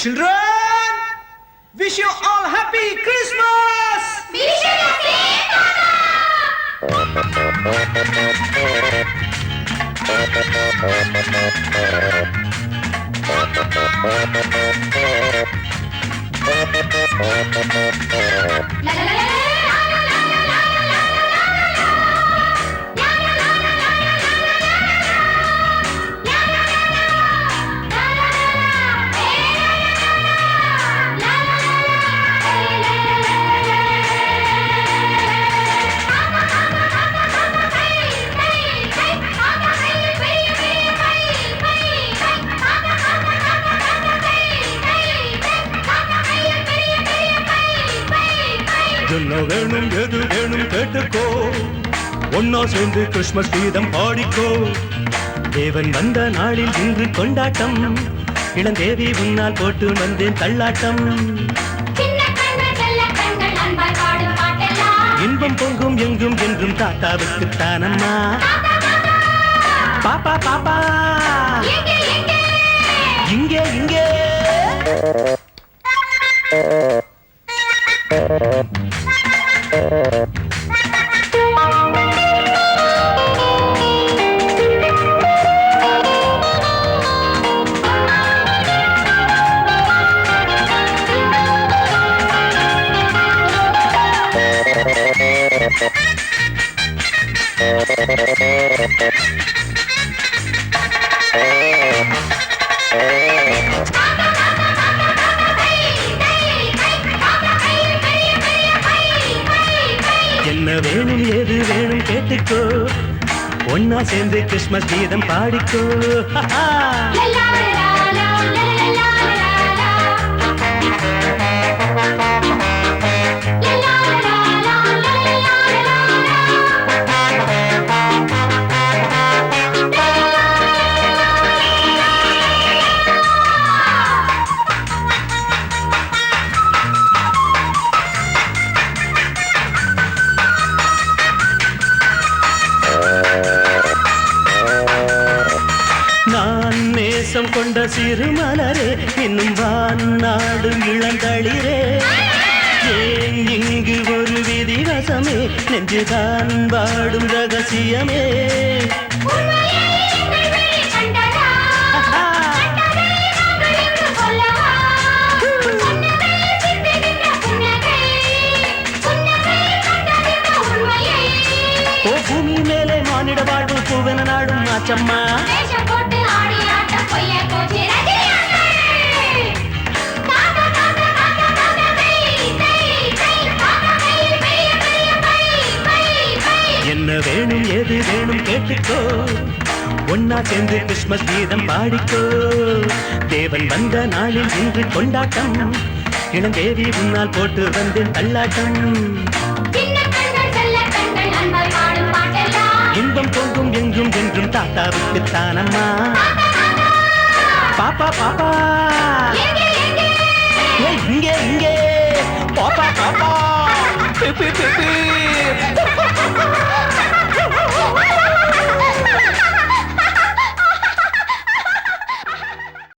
Children, wish you all happy Christmas! Wish you the same, La la la la. என்ன வேணும் எது வேணும் கேட்டுக்கோ ஒன்னா சேர்ந்து கிறிஸ்மஸ் கீதம் பாடிக்கோ தேவன் வந்த நாளில் இன்று கொண்டாட்டம் இளந்தேவி உன்னால் போட்டு வந்தேன் தள்ளாட்டம் இன்பம் பொங்கும் எங்கும் என்றும் தாத்தாவுக்கு தானம்மா பாப்பா பாப்பா இங்கே இங்கே என்ன வேணும் ஏது வேணும் கேட்டுக்கோ ஒன்னா சேர்ந்து கிறிஸ்மஸ் கீதம் பாடிக்கோ நேசம் கொண்ட சிறு மலரே இன்னும் வாநாடு இளந்தளிரே ஏன் இங்கு ஒரு விதிவசமே நெஞ்சுதான் வாடும் ரகசியமே ஓ பூமி மேலே மானிட வாழ்வு பூவென நாடும் ஆச்சம்மா என்ன வேணும் ஏது வேணும் கேட்டுக்கோ ஒன்னா சேர்ந்து கிறிஸ்மஸ் கீதம் பாடிக்கோ தேவன் வந்த நாளில் இன்று கொண்டாட்டம் இளந்தேவி உன்னால் போட்டு வந்தேன் தள்ளாட்டம் இன்பம் பொங்கும் எங்கும் என்றும் தாத்தாவுக்கு தானம்மா பாப்பா பாப்பா இங்கே இங்கே பாப்பா பாப்பா